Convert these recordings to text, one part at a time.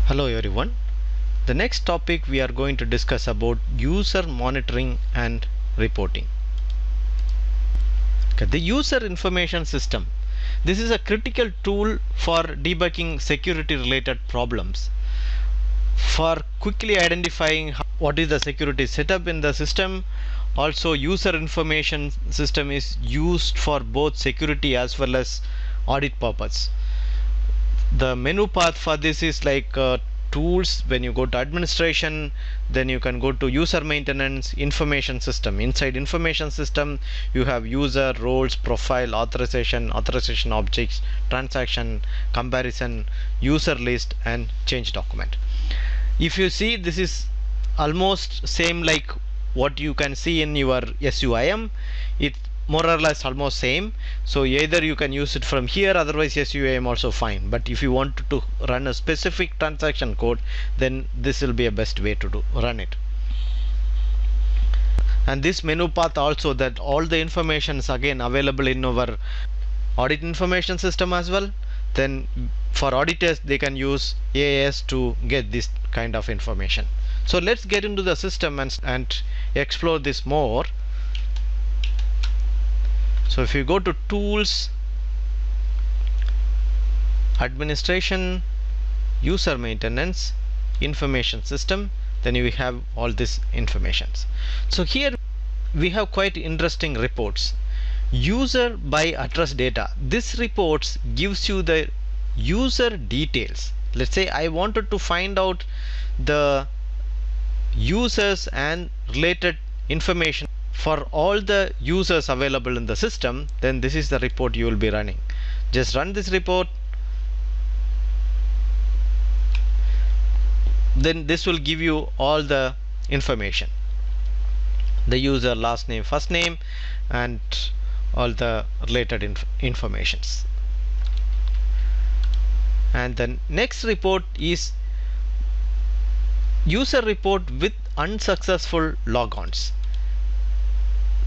Hello everyone. The next topic we are going to discuss about user monitoring and reporting. Okay, the user information system. This is a critical tool for debugging security related problems. For quickly identifying what is the security setup in the system, also user information system is used for both security as well as audit purpose. The menu path for this is like tools. When you go to administration, then you can go to user maintenance, information system. Inside information system you have user, roles, profile, authorization objects, transaction, comparison, user list and change document. If you see, this is almost same like what you can see in your SUIM. It more or less almost same, so either you can use it from here, otherwise SUIM also fine. But if you want to run a specific transaction code, then this will be a best way to run it. And this menu path also, that all the information is again available in our audit information system as well. Then for auditors, they can use AAS to get this kind of information. So let's get into the system and explore this more. So if you go to tools, administration, user maintenance, information system, then you have all this informations. So here we have quite interesting reports. User by address data. This reports gives you the user details. Let's say I wanted to find out the users and related information for all the users available in the system, then this is the report you will be running. Just run this report, then this will give you all the information, the user last name, first name and all the related informations. And the next report is user report with unsuccessful logons.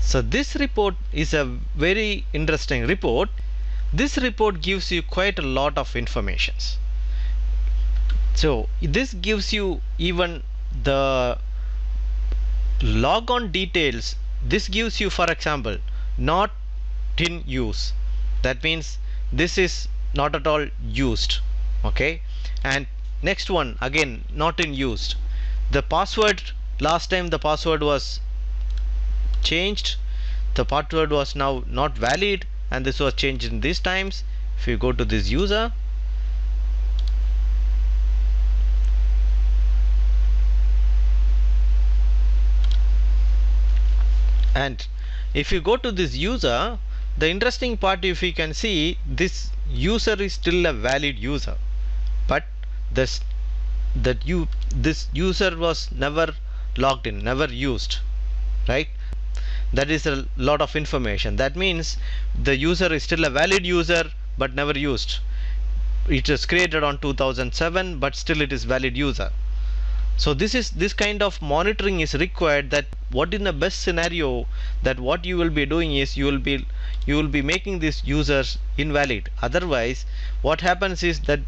So this report is a very interesting report. This report gives you quite a lot of information. So this gives you even the logon details. This gives you, for example, not in use. That means this is not at all used. Okay. And next one, again, not in used. The password, last time the password was changed, the password was now not valid, and this was changed in these times. If you go to this user, and if you go to this user, the interesting part, if you can see, this user is still a valid user, but this user was never logged in, never used, right? That is a lot of information. That means the user is still a valid user but never used. It was created on 2007, but still it is valid user. So this kind of monitoring is required. That what in the best scenario, that what you will be doing is you will be making these users invalid. Otherwise, what happens is that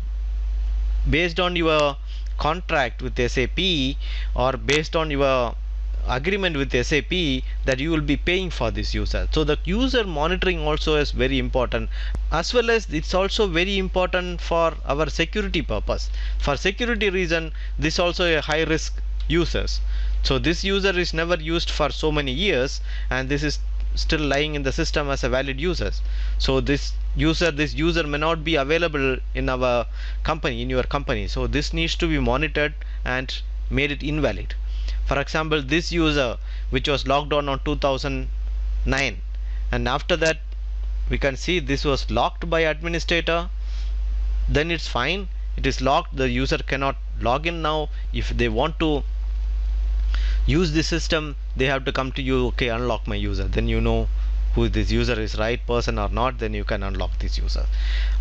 based on your contract with SAP or based on your agreement with SAP, that you will be paying for this user. So the user monitoring also is very important, as well as it's also very important for our security purpose. For security reason, this also a high risk users. So this user is never used for so many years, and this is still lying in the system as a valid user. So this user may not be available in our company, in your company. So this needs to be monitored and made it invalid. For example, this user which was logged on 2009, and after that we can see this was locked by administrator, then it's fine, it is locked, the user cannot log in now. If they want to use the system, they have to come to you, okay, unlock my user. Then you know who this user is, right person or not, then you can unlock this user.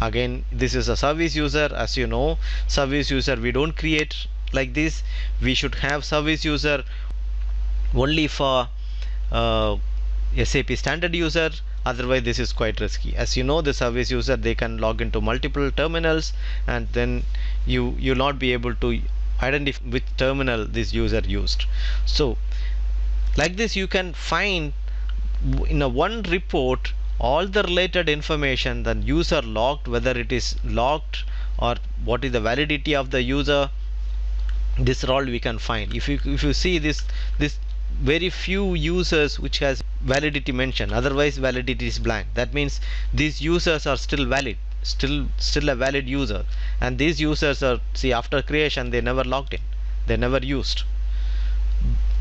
Again, this is a service user. As you know, service user we don't create like this. We should have service user only for SAP standard user, otherwise this is quite risky. As you know, the service user, they can log into multiple terminals, and then you'll not be able to identify which terminal this user used. So like this you can find in a one report all the related information that user logged, whether it is logged or what is the validity of the user. This all we can find. If you see this very few users which has validity mentioned, otherwise validity is blank. That means these users are still valid, still a valid user, and these users are, see, after creation they never logged in, they never used.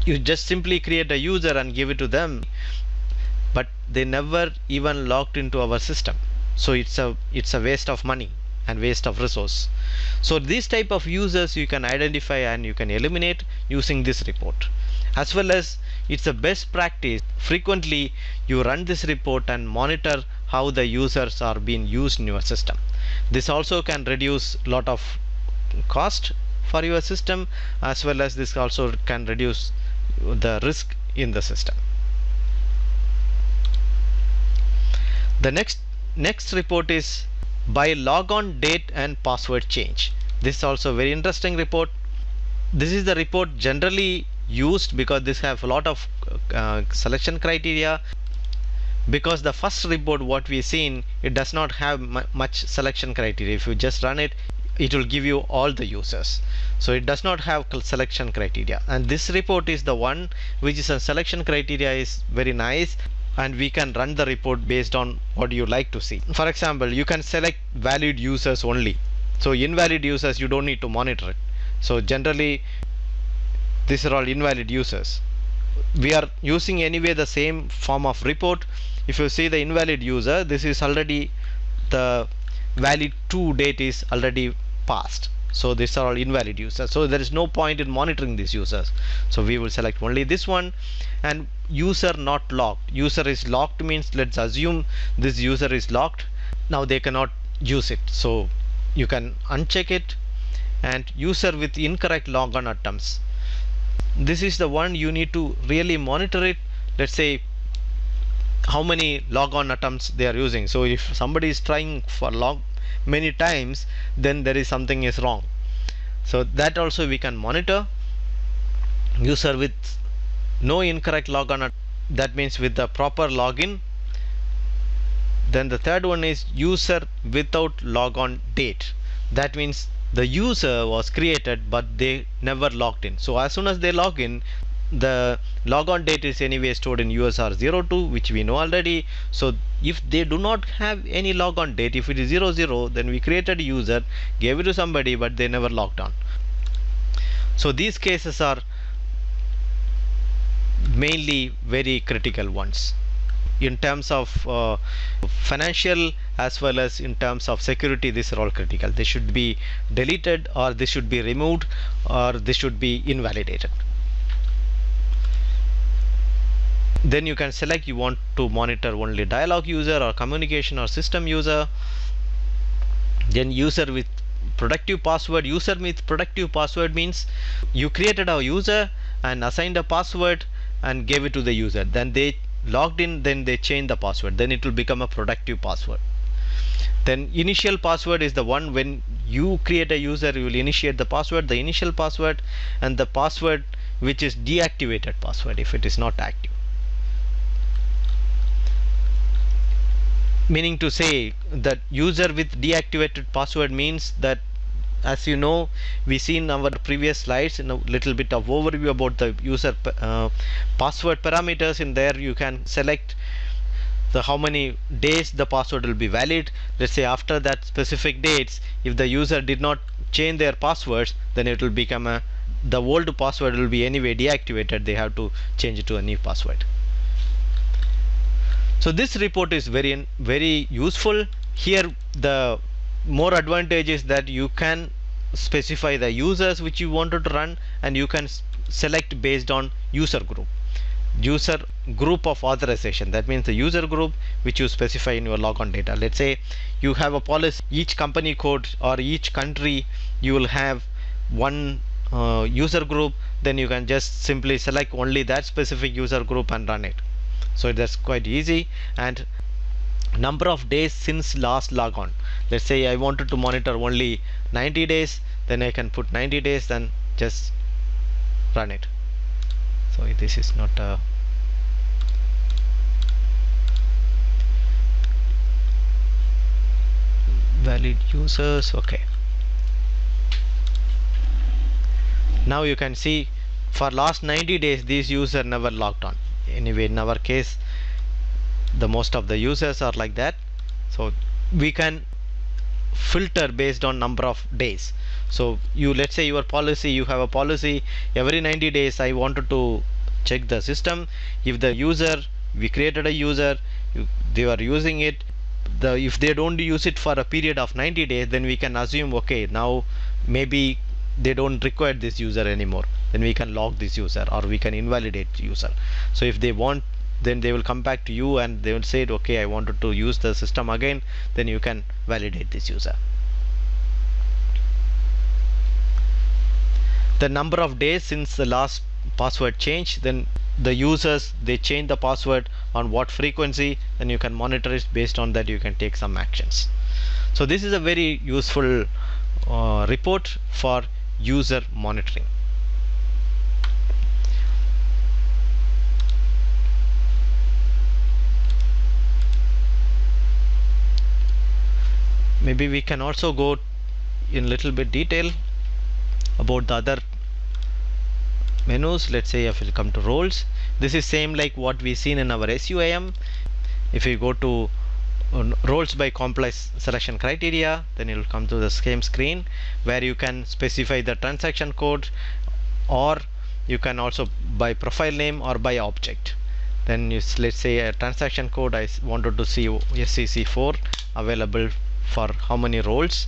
You just simply create a user and give it to them, but they never even logged into our system. So it's a waste of money and waste of resource. So these type of users you can identify and you can eliminate using this report. As well as it's a best practice, frequently you run this report and monitor how the users are being used in your system. This also can reduce lot of cost for your system, as well as this also can reduce the risk in the system. The next report is by logon date and password change. This is also a very interesting report. This is the report generally used because this have a lot of selection criteria. Because the first report what we seen, it does not have much selection criteria. If you just run it, it will give you all the users. So it does not have selection criteria, and this report is the one which is a selection criteria is very nice, and we can run the report based on what you like to see. For example, you can select valid users only. So invalid users you don't need to monitor it. So generally these are all invalid users. We are using anyway the same form of report. If you see the invalid user, this is already the valid to date is already passed. So these are all invalid users. So there is no point in monitoring these users. So we will select only this one. And user not locked. User is locked means let's assume this user is locked. Now they cannot use it. So you can uncheck it. And user with incorrect logon attempts. This is the one you need to really monitor it. Let's say how many logon attempts they are using. So if somebody is trying for many times, then there is something is wrong. So that also we can monitor. User with no incorrect logon, that means with the proper login. Then the third one is user without logon date. That means the user was created but they never logged in. So as soon as they log in, the logon date is anyway stored in USR02, which we know already. So if they do not have any logon date, if it is 00, then we created a user, gave it to somebody, but they never logged on. So these cases are mainly very critical ones in terms of financial as well as in terms of security. These are all critical. They should be deleted, or they should be removed, or they should be invalidated. Then you can select you want to monitor only dialog user or communication or system user. Then user with productive password. User with productive password means you created a user and assigned a password and gave it to the user. Then they logged in, then they change the password, then it will become a productive password. Then initial password is the one when you create a user, you will initiate the password, the initial password, and the password which is deactivated password if it is not active. Meaning to say that user with deactivated password means that, as you know, we see in our previous slides in a little bit of overview about the user password parameters. In there you can select the how many days the password will be valid. Let's say after that specific dates, if the user did not change their passwords, then it will become the old password will be anyway deactivated. They have to change it to a new password. So this report is very useful. Here the more advantage is that you can specify the users which you wanted to run, and you can select based on user group of authorization. That means the user group which you specify in your logon data. Let's say you have a policy, each company code or each country you will have one user group. Then you can just simply select only that specific user group and run it. So that's quite easy. And number of days since last logon. Let's say I wanted to monitor only 90 days, then I can put 90 days, then just run it. So this is not a valid users. Okay, now you can see for last 90 days this user never logged on. Anyway, in our case the most of the users are like that, so we can filter based on number of days. So you, let's say your policy, you have a policy every 90 days I wanted to check the system. If the user, we created a user, they are using it, if they don't use it for a period of 90 days, then we can assume, okay, now maybe they don't require this user anymore, then we can log this user or we can invalidate user. So if they want, then they will come back to you and they will say, okay, I wanted to use the system again, then you can validate this user. The number of days since the last password change, then the users, they change the password on what frequency, then you can monitor it. Based on that you can take some actions. So this is a very useful report for user monitoring. Maybe we can also go in little bit detail about the other menus. Let's say if we come to roles, this is same like what we seen in our SUIM. If we go to roles by complex selection criteria, then it will come to the same screen where you can specify the transaction code, or you can also by profile name or by object. Then you, let's say a transaction code, I wanted to see SCC4 available for how many roles,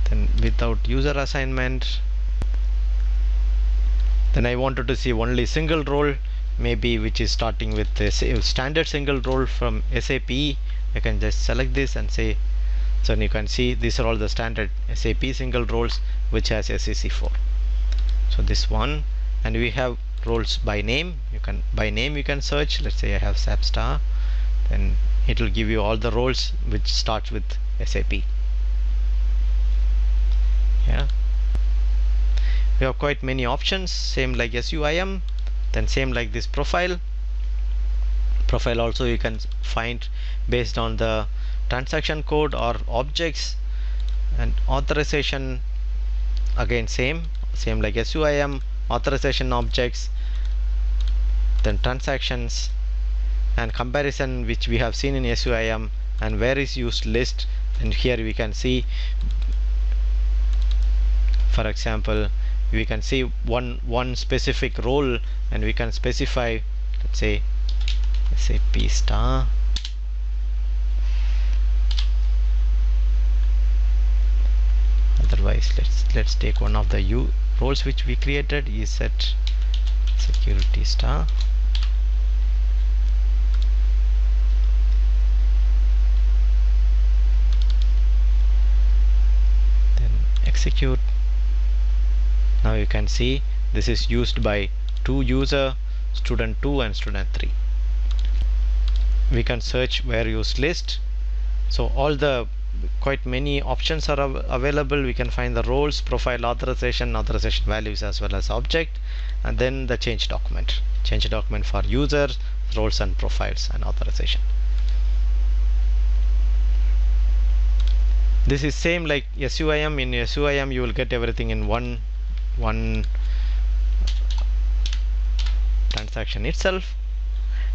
then without user assignment. Then I wanted to see only single role, maybe which is starting with the standard single role from SAP. I can just select this and say, so you can see these are all the standard SAP single roles which has SCC4. So this one, and we have roles by name. You can, by name you can search. Let's say I have SAP star, then it will give you all the roles which starts with SAP. Yeah, we have quite many options, same like SUIM. Then same like this profile also you can find based on the transaction code or objects. And authorization, again same like SUIM, authorization objects, then transactions, and comparison which we have seen in SUIM, and where is used list. And here we can see, for example, we can see one specific role, and we can specify, let's say SAP star, otherwise let's take one of the roles which we created, is set security star. Then execute. Now you can see this is used by two user, student 2 and student 3. We can search where used list. So all the quite many options are available. We can find the roles, profile, authorization values, as well as object, and then the change document for users, roles and profiles, and authorization. This is same like SUIM. In SUIM you will get everything in one transaction itself.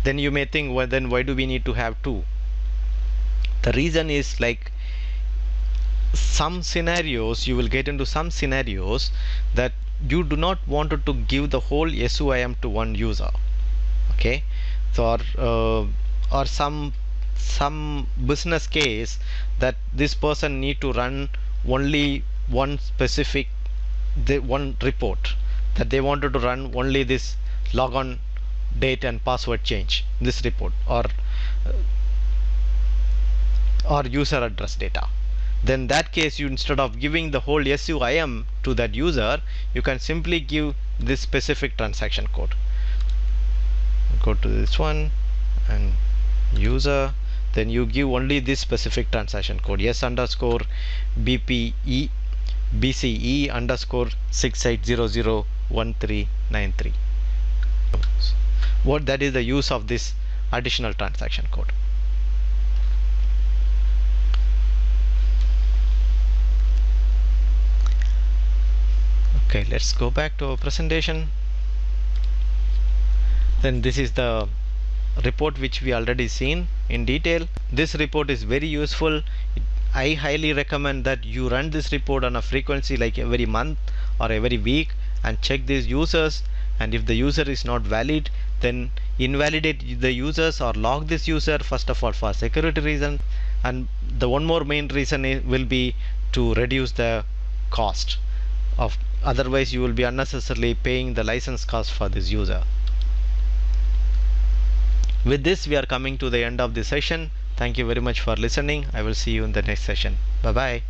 Then you may think, well, then why do we need to have two? The reason is, like, some scenarios, you will get into some scenarios that you do not want to give the whole SUIM to one user. Okay, so or some business case that this person need to run only one specific one report, that they wanted to run only this logon date and password change, this report, or user address data. Then that case, you, instead of giving the whole SUIM to that user, you can simply give this specific transaction code. Go to this one and user, then you give only this specific transaction code, S underscore BPE BCE underscore 68001393. What that is the use of this additional transaction code. Okay, let's go back to our presentation. Then this is the report which we already seen in detail. This report is very useful. I highly recommend that you run this report on a frequency like every month or every week and check these users, and if the user is not valid, then invalidate the users or log this user, first of all for security reason, and the one more main reason will be to reduce the cost of, otherwise you will be unnecessarily paying the license cost for this user. With this, we are coming to the end of the session. Thank you very much for listening. I will see you in the next session. Bye bye.